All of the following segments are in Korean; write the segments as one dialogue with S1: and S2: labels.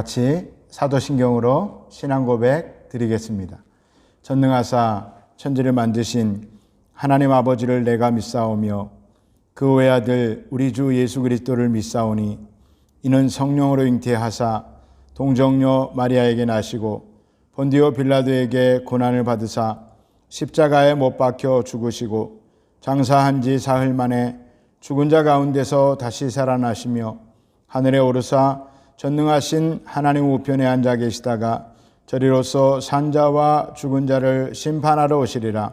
S1: 같이 사도신경으로 신앙 고백 드리겠습니다. 전능하사 천지를 만드신 하나님 아버지를 내가 믿사오며 그 외아들 우리 주 예수 그리스도를 믿사오니 이는 성령으로 잉태하사 동정녀 마리아에게 나시고 본디오 빌라도에게 고난을 받으사 십자가에 못 박혀 죽으시고 장사한 지 사흘 만에 죽은 자 가운데서 다시 살아나시며 하늘에 오르사 전능하신 하나님 우편에 앉아 계시다가 저리로서 산자와 죽은 자를 심판하러 오시리라.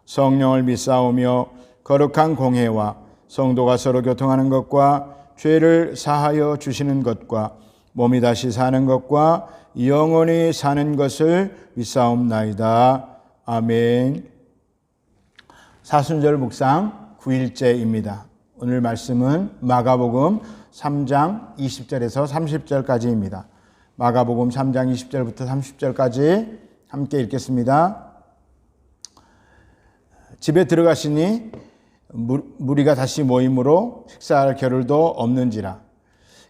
S1: 성령을 믿사오며 거룩한 공회와 성도가 서로 교통하는 것과 죄를 사하여 주시는 것과 몸이 다시 사는 것과 영원히 사는 것을 믿사옵나이다. 아멘. 사순절 묵상 9일째입니다. 오늘 말씀은 마가복음 3장 20절에서 30절까지입니다. 마가복음 3장 20절부터 30절까지 함께 읽겠습니다. 집에 들어가시니 무리가 다시 모임으로 식사할 겨를도 없는지라.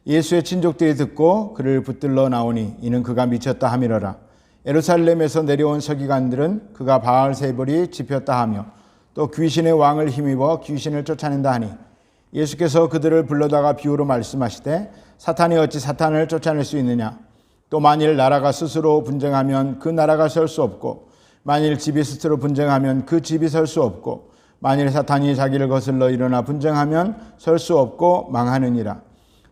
S1: 예수의 친족들이 듣고 그를 붙들러 나오니 이는 그가 미쳤다 하미러라. 예루살렘에서 내려온 서기관들은 그가 바알세불이 집혔다 하며 또 귀신의 왕을 힘입어 귀신을 쫓아낸다 하니 예수께서 그들을 불러다가 비유로 말씀하시되 사탄이 어찌 사탄을 쫓아낼 수 있느냐. 또 만일 나라가 스스로 분쟁하면 그 나라가 설 수 없고 만일 집이 스스로 분쟁하면 그 집이 설 수 없고 만일 사탄이 자기를 거슬러 일어나 분쟁하면 설 수 없고 망하느니라.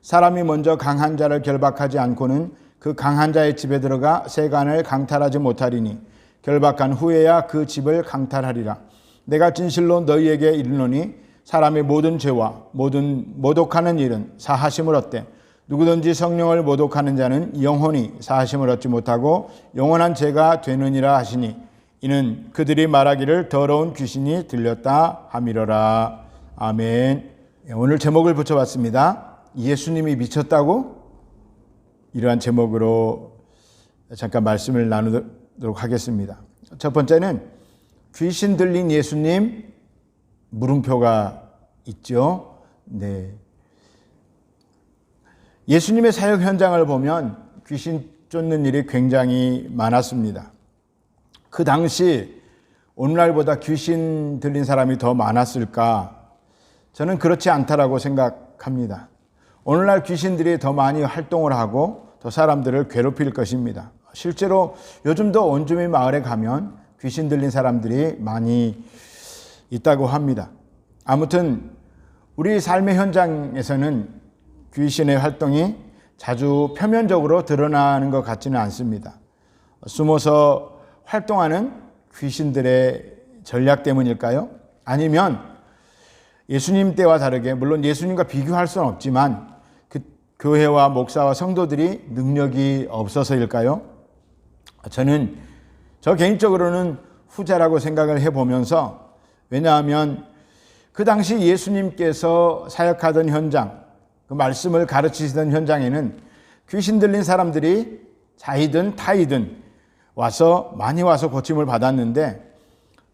S1: 사람이 먼저 강한 자를 결박하지 않고는 그 강한 자의 집에 들어가 세간을 강탈하지 못하리니 결박한 후에야 그 집을 강탈하리라. 내가 진실로 너희에게 이르노니 사람의 모든 죄와 모든 모독하는 일은 사하심을 얻되 누구든지 성령을 모독하는 자는 영원히 사하심을 얻지 못하고 영원한 죄가 되느니라 하시니 이는 그들이 말하기를 더러운 귀신이 들렸다 함이러라. 아멘. 오늘 제목을 붙여봤습니다. 예수님이 미쳤다고? 이러한 제목으로 잠깐 말씀을 나누도록 하겠습니다. 첫 번째는 귀신 들린 예수님 물음표가 있죠. 네. 예수님의 사역 현장을 보면 귀신 쫓는 일이 굉장히 많았습니다. 그 당시 오늘날보다 귀신 들린 사람이 더 많았을까? 저는 그렇지 않다라고 생각합니다. 오늘날 귀신들이 더 많이 활동을 하고 더 사람들을 괴롭힐 것입니다. 실제로 요즘도 원주민 마을에 가면 귀신 들린 사람들이 많이 있다고 합니다. 아무튼 우리 삶의 현장에서는 귀신의 활동이 자주 표면적으로 드러나는 것 같지는 않습니다. 숨어서 활동하는 귀신들의 전략 때문일까요? 아니면 예수님 때와 다르게, 물론 예수님과 비교할 수는 없지만 그 교회와 목사와 성도들이 능력이 없어서일까요? 저 개인적으로는 후자라고 생각을 해보면서, 왜냐하면 그 당시 예수님께서 사역하던 현장, 그 말씀을 가르치시던 현장에는 귀신 들린 사람들이 자이든 타이든 많이 와서 고침을 받았는데,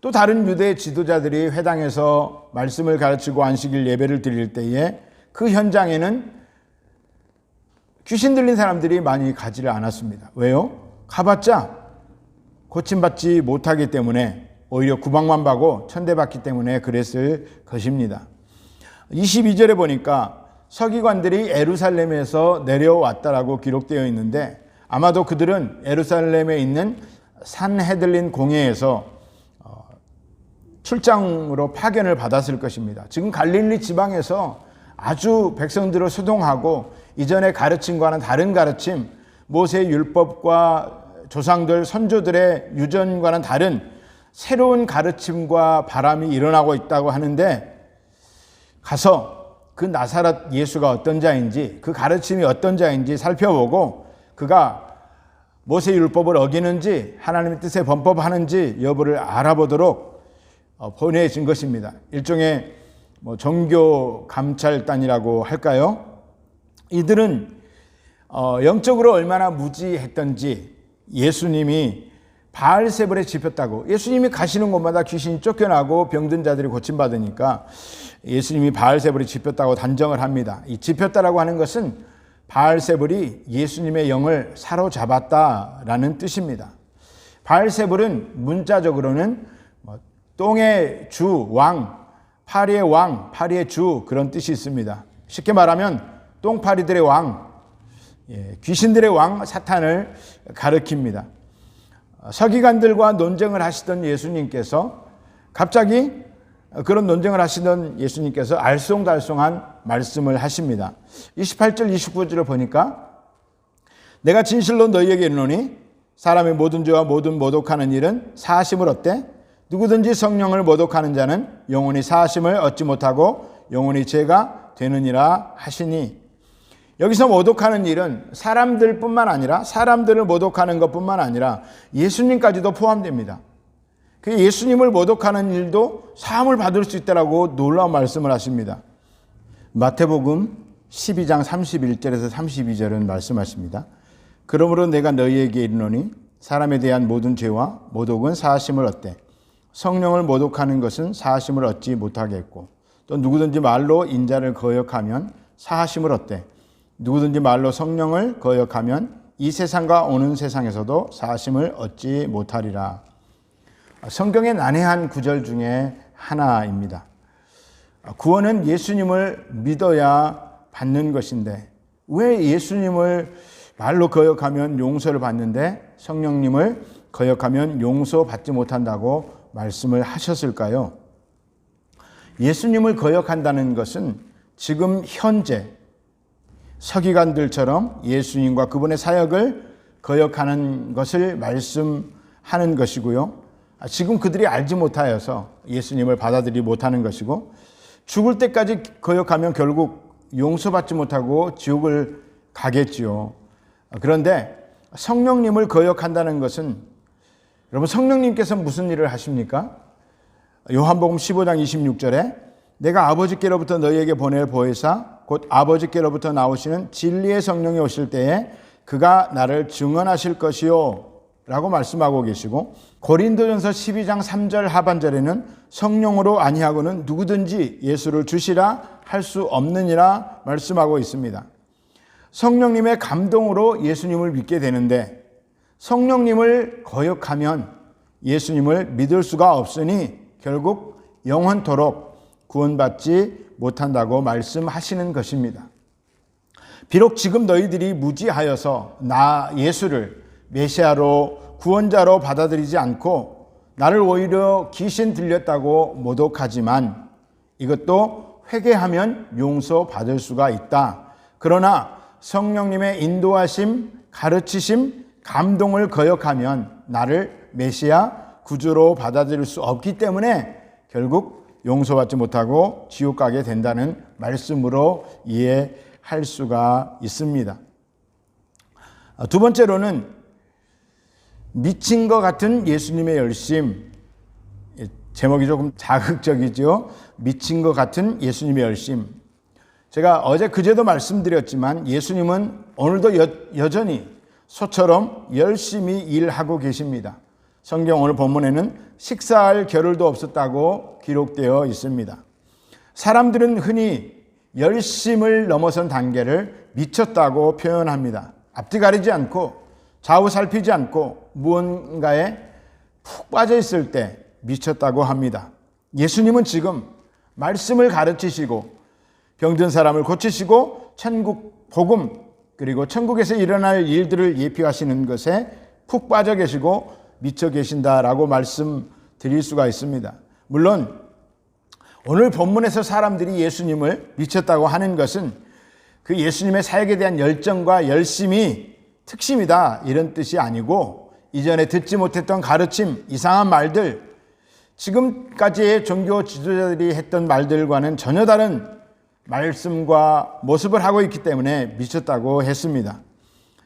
S1: 또 다른 유대 지도자들이 회당에서 말씀을 가르치고 안식일 예배를 드릴 때에 그 현장에는 귀신 들린 사람들이 많이 가지를 않았습니다. 왜요? 가봤자 고침받지 못하기 때문에, 오히려 구박만 받고 천대받기 때문에 그랬을 것입니다. 22절에 보니까 서기관들이 예루살렘에서 내려왔다라고 기록되어 있는데, 아마도 그들은 예루살렘에 있는 산헤들린 공회에서 출장으로 파견을 받았을 것입니다. 지금 갈릴리 지방에서 아주 백성들을 소동하고 이전에 가르침과는 다른 가르침, 모세의 율법과 조상들, 선조들의 유전과는 다른 새로운 가르침과 바람이 일어나고 있다고 하는데, 가서 그 나사렛 예수가 어떤 자인지, 그 가르침이 어떤 자인지 살펴보고 그가 모세의 율법을 어기는지 하나님의 뜻에 범법하는지 여부를 알아보도록 보내진 것입니다. 일종의 종교 감찰단이라고 할까요? 이들은 영적으로 얼마나 무지했던지, 예수님이 바알세불에 집혔다고, 예수님이 가시는 곳마다 귀신이 쫓겨나고 병든 자들이 고침받으니까 예수님이 바알세불에 집혔다고 단정을 합니다. 이 집혔다라고 하는 것은 바알세불이 예수님의 영을 사로잡았다라는 뜻입니다. 바알세불은 문자적으로는 똥의 주, 왕, 파리의 왕, 파리의 주 그런 뜻이 있습니다. 쉽게 말하면 똥파리들의 왕, 귀신들의 왕 사탄을 가리킵니다. 서기관들과 논쟁을 하시던 예수님께서 갑자기 그런 논쟁을 하시던 예수님께서 알쏭달쏭한 말씀을 하십니다. 28절 29절을 보니까 내가 진실로 너희에게 이르노니 사람의 모든 죄와 모든 모독하는 일은 사하심을 얻되 누구든지 성령을 모독하는 자는 영원히 사하심을 얻지 못하고 영원히 죄가 되느니라 하시니, 여기서 모독하는 일은 사람들뿐만 아니라 사람들을 모독하는 것뿐만 아니라 예수님까지도 포함됩니다. 그 예수님을 모독하는 일도 사함을 받을 수 있다라고 놀라운 말씀을 하십니다. 마태복음 12장 31절에서 32절은 말씀하십니다. 그러므로 내가 너희에게 이르노니 사람에 대한 모든 죄와 모독은 사하심을 얻되 성령을 모독하는 것은 사하심을 얻지 못하겠고 또 누구든지 말로 인자를 거역하면 사하심을 얻되 누구든지 말로 성령을 거역하면 이 세상과 오는 세상에서도 사하심을 얻지 못하리라. 성경의 난해한 구절 중에 하나입니다. 구원은 예수님을 믿어야 받는 것인데 왜 예수님을 말로 거역하면 용서를 받는데 성령님을 거역하면 용서받지 못한다고 말씀을 하셨을까요? 예수님을 거역한다는 것은 지금 현재 서기관들처럼 예수님과 그분의 사역을 거역하는 것을 말씀하는 것이고요. 지금 그들이 알지 못하여서 예수님을 받아들이지 못하는 것이고 죽을 때까지 거역하면 결국 용서받지 못하고 지옥을 가겠지요. 그런데 성령님을 거역한다는 것은, 여러분 성령님께서 무슨 일을 하십니까? 요한복음 15장 26절에 내가 아버지께로부터 너희에게 보낼 보혜사 곧 아버지께로부터 나오시는 진리의 성령이 오실 때에 그가 나를 증언하실 것이요 라고 말씀하고 계시고, 고린도전서 12장 3절 하반절에는 성령으로 아니하고는 누구든지 예수를 주시라 할 수 없느니라 말씀하고 있습니다. 성령님의 감동으로 예수님을 믿게 되는데 성령님을 거역하면 예수님을 믿을 수가 없으니 결국 영원토록 구원받지 못한다고 말씀하시는 것입니다. 비록 지금 너희들이 무지하여서 나 예수를 메시아로 구원자로 받아들이지 않고 나를 오히려 귀신 들렸다고 모독하지만 이것도 회개하면 용서받을 수가 있다. 그러나 성령님의 인도하심, 가르치심, 감동을 거역하면 나를 메시아 구주로 받아들일 수 없기 때문에 결국 용서받지 못하고 지옥 가게 된다는 말씀으로 이해할 수가 있습니다. 두 번째로는 미친 것 같은 예수님의 열심. 제목이 조금 자극적이죠. 미친 것 같은 예수님의 열심. 제가 어제 그제도 말씀드렸지만 예수님은 오늘도 여전히 소처럼 열심히 일하고 계십니다. 성경 오늘 본문에는 식사할 겨를도 없었다고 기록되어 있습니다. 사람들은 흔히 열심을 넘어선 단계를 미쳤다고 표현합니다. 앞뒤 가리지 않고 좌우 살피지 않고 무언가에 푹 빠져 있을 때 미쳤다고 합니다. 예수님은 지금 말씀을 가르치시고 병든 사람을 고치시고 천국 복음 그리고 천국에서 일어날 일들을 예표하시는 것에 푹 빠져 계시고 미쳐 계신다라고 말씀드릴 수가 있습니다. 물론 오늘 본문에서 사람들이 예수님을 미쳤다고 하는 것은 그 예수님의 사역에 대한 열정과 열심이 특심이다 이런 뜻이 아니고 이전에 듣지 못했던 가르침, 이상한 말들, 지금까지의 종교 지도자들이 했던 말들과는 전혀 다른 말씀과 모습을 하고 있기 때문에 미쳤다고 했습니다.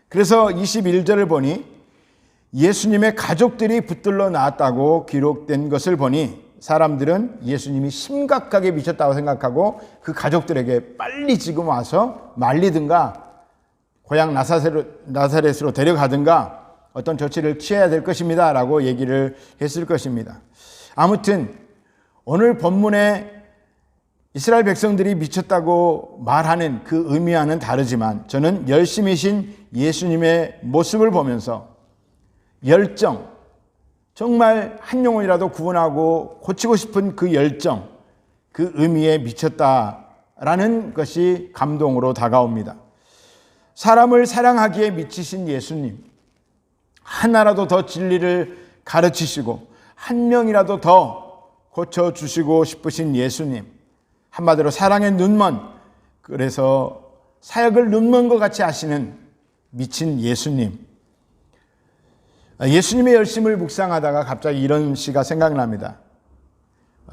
S1: 그래서 21절을 보니 예수님의 가족들이 붙들러 나왔다고 기록된 것을 보니 사람들은 예수님이 심각하게 미쳤다고 생각하고 그 가족들에게 빨리 지금 와서 말리든가 고향 나사렛으로 데려가든가 어떤 조치를 취해야 될 것입니다 라고 얘기를 했을 것입니다. 아무튼 오늘 본문에 이스라엘 백성들이 미쳤다고 말하는 그 의미와는 다르지만 저는 열심이신 예수님의 모습을 보면서 열정, 정말 한 영혼이라도 구원하고 고치고 싶은 그 열정, 그 의미에 미쳤다라는 것이 감동으로 다가옵니다. 사람을 사랑하기에 미치신 예수님, 하나라도 더 진리를 가르치시고 한 명이라도 더 고쳐주시고 싶으신 예수님, 한마디로 사랑의 눈먼, 그래서 사역을 눈먼 것 같이 하시는 미친 예수님. 예수님의 열심을 묵상하다가 갑자기 이런 시가 생각납니다.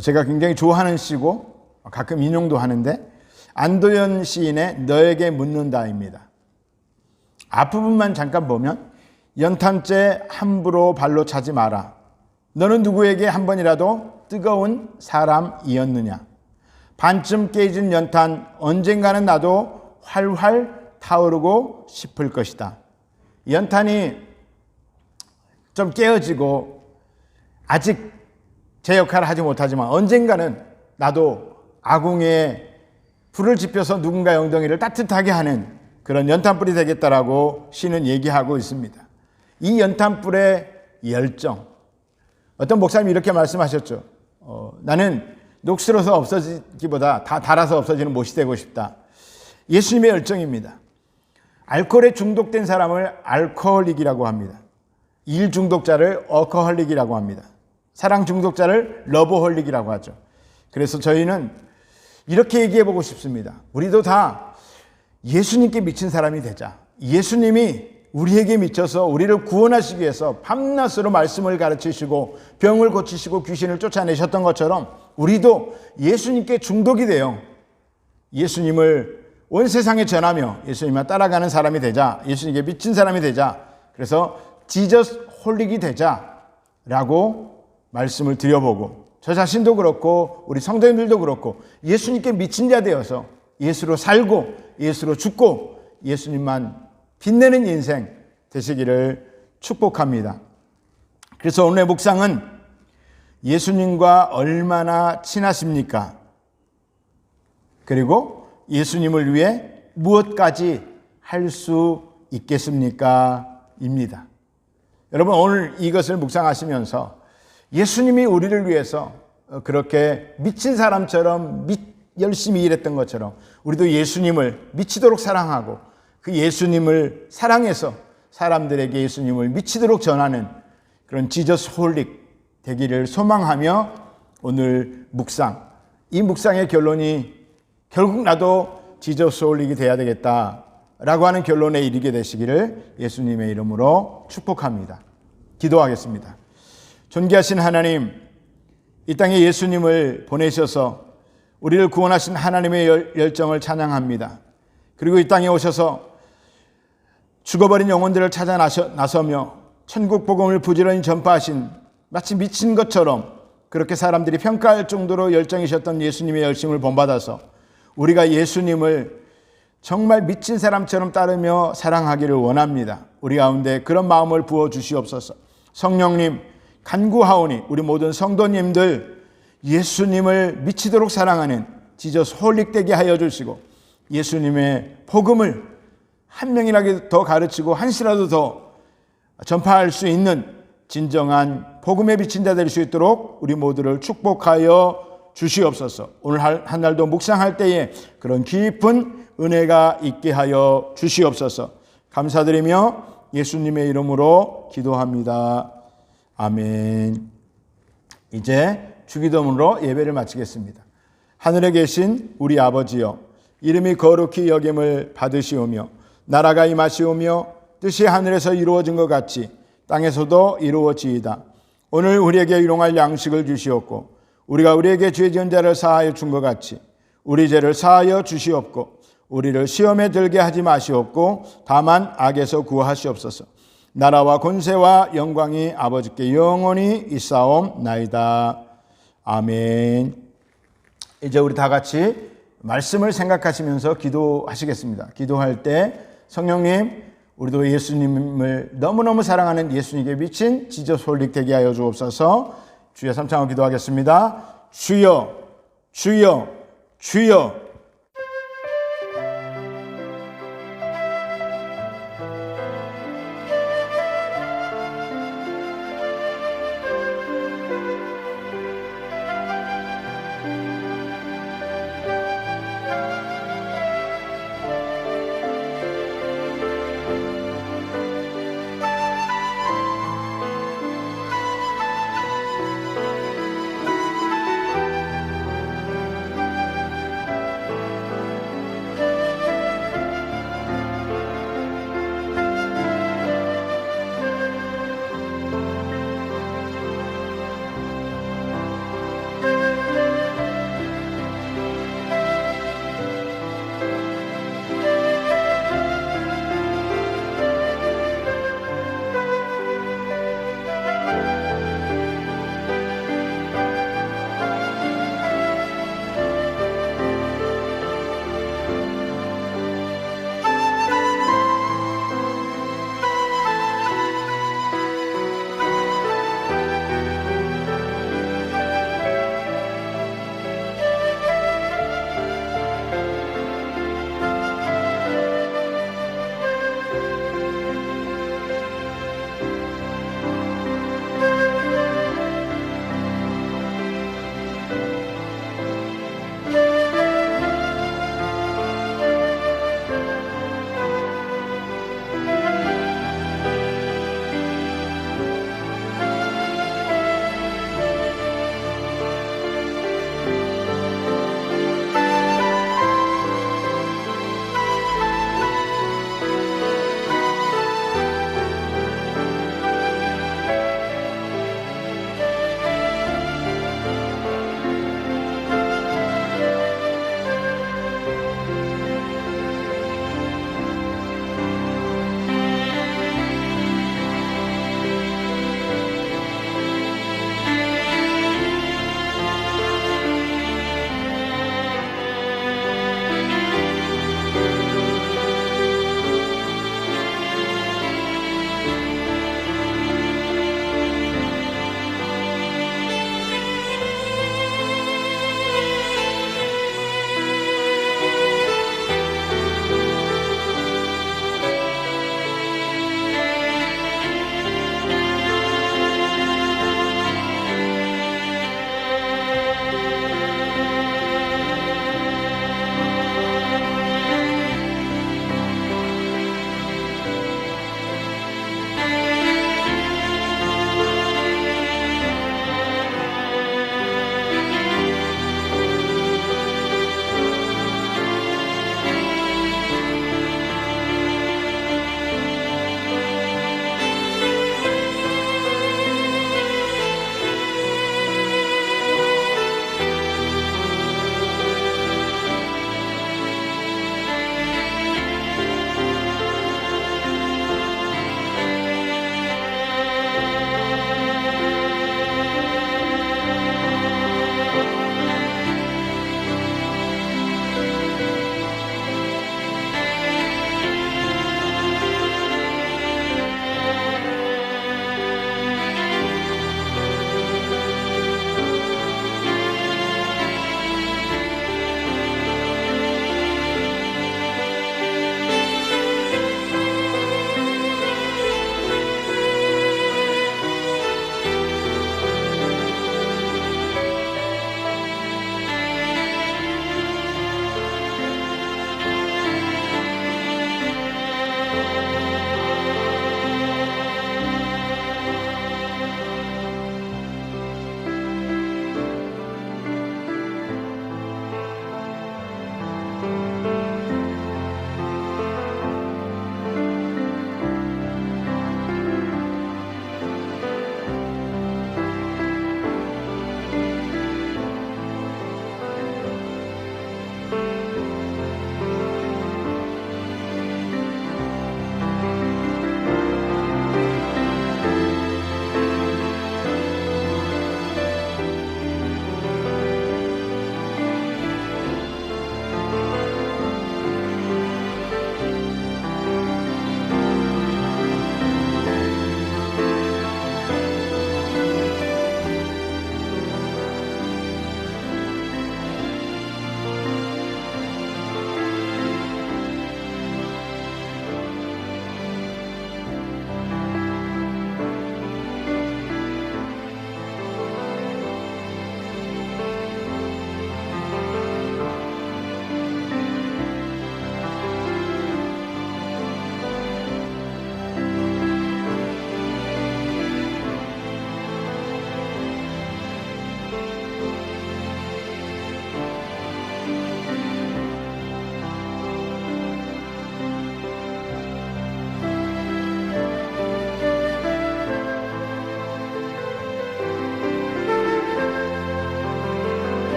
S1: 제가 굉장히 좋아하는 시고 가끔 인용도 하는데 안도연 시인의 너에게 묻는다입니다. 앞부분만 잠깐 보면 연탄재 함부로 발로 차지 마라. 너는 누구에게 한 번이라도 뜨거운 사람이었느냐. 반쯤 깨진 연탄 언젠가는 나도 활활 타오르고 싶을 것이다. 연탄이 좀 깨어지고 아직 제 역할을 하지 못하지만 언젠가는 나도 아궁이에 불을 지펴서 누군가의 엉덩이를 따뜻하게 하는 그런 연탄불이 되겠다라고 시는 얘기하고 있습니다. 이 연탄불의 열정, 어떤 목사님이 이렇게 말씀하셨죠. 나는 녹슬어서 없어지기보다 다 달아서 없어지는 못이 되고 싶다. 예수님의 열정입니다. 알코올에 중독된 사람을 알코올릭이라고 합니다. 일 중독자를 어커홀릭이라고 합니다. 사랑 중독자를 러브홀릭이라고 하죠. 그래서 저희는 이렇게 얘기해보고 싶습니다. 우리도 다 예수님께 미친 사람이 되자. 예수님이 우리에게 미쳐서 우리를 구원하시기 위해서 밤낮으로 말씀을 가르치시고 병을 고치시고 귀신을 쫓아내셨던 것처럼 우리도 예수님께 중독이 되어 예수님을 온 세상에 전하며 예수님만 따라가는 사람이 되자. 예수님께 미친 사람이 되자. 그래서 지저스 홀릭이 되자라고 말씀을 드려보고 저 자신도 그렇고 우리 성도님들도 그렇고 예수님께 미친 자 되어서 예수로 살고 예수로 죽고 예수님만 빛내는 인생 되시기를 축복합니다. 그래서 오늘의 묵상은 예수님과 얼마나 친하십니까? 그리고 예수님을 위해 무엇까지 할 수 있겠습니까? 입니다. 여러분 오늘 이것을 묵상하시면서 예수님이 우리를 위해서 그렇게 미친 사람처럼 열심히 일했던 것처럼 우리도 예수님을 미치도록 사랑하고 그 예수님을 사랑해서 사람들에게 예수님을 미치도록 전하는 그런 지저스 홀릭 되기를 소망하며 오늘 묵상, 이 묵상의 결론이 결국 나도 지저스 홀릭이 돼야 되겠다라고 하는 결론에 이르게 되시기를 예수님의 이름으로 축복합니다. 기도하겠습니다. 존귀하신 하나님, 이 땅에 예수님을 보내셔서 우리를 구원하신 하나님의 열정을 찬양합니다. 그리고 이 땅에 오셔서 죽어버린 영혼들을 찾아 나서며 천국 복음을 부지런히 전파하신 마치 미친 것처럼 그렇게 사람들이 평가할 정도로 열정이셨던 예수님의 열심을 본받아서 우리가 예수님을 정말 미친 사람처럼 따르며 사랑하기를 원합니다. 우리 가운데 그런 마음을 부어주시옵소서. 성령님 간구하오니 우리 모든 성도님들 예수님을 미치도록 사랑하는 지저스 홀릭 되게 하여 주시고 예수님의 복음을 한 명이라도 더 가르치고 한시라도 더 전파할 수 있는 진정한 복음에 비친 자 될 수 있도록 우리 모두를 축복하여 주시옵소서. 오늘 한 날도 묵상할 때에 그런 깊은 은혜가 있게 하여 주시옵소서. 감사드리며 예수님의 이름으로 기도합니다. 아멘. 이제 주기도문으로 예배를 마치겠습니다. 하늘에 계신 우리 아버지여, 이름이 거룩히 여김을 받으시오며 나라가 임하시오며 뜻이 하늘에서 이루어진 것 같이 땅에서도 이루어지이다. 오늘 우리에게 일용할 양식을 주시옵고 우리가 우리에게 죄 지은 자를 사하여 준 것 같이 우리 죄를 사하여 주시옵고 우리를 시험에 들게 하지 마시옵고 다만 악에서 구하시옵소서. 나라와 권세와 영광이 아버지께 영원히 있사옵나이다. 아멘. 이제 우리 다 같이 말씀을 생각하시면서 기도하시겠습니다. 기도할 때 성령님, 우리도 예수님을 너무너무 사랑하는 예수님께 미친 지저스 홀릭 되게 하여 주옵소서. 주여 삼창을 기도하겠습니다. 주여, 주여, 주여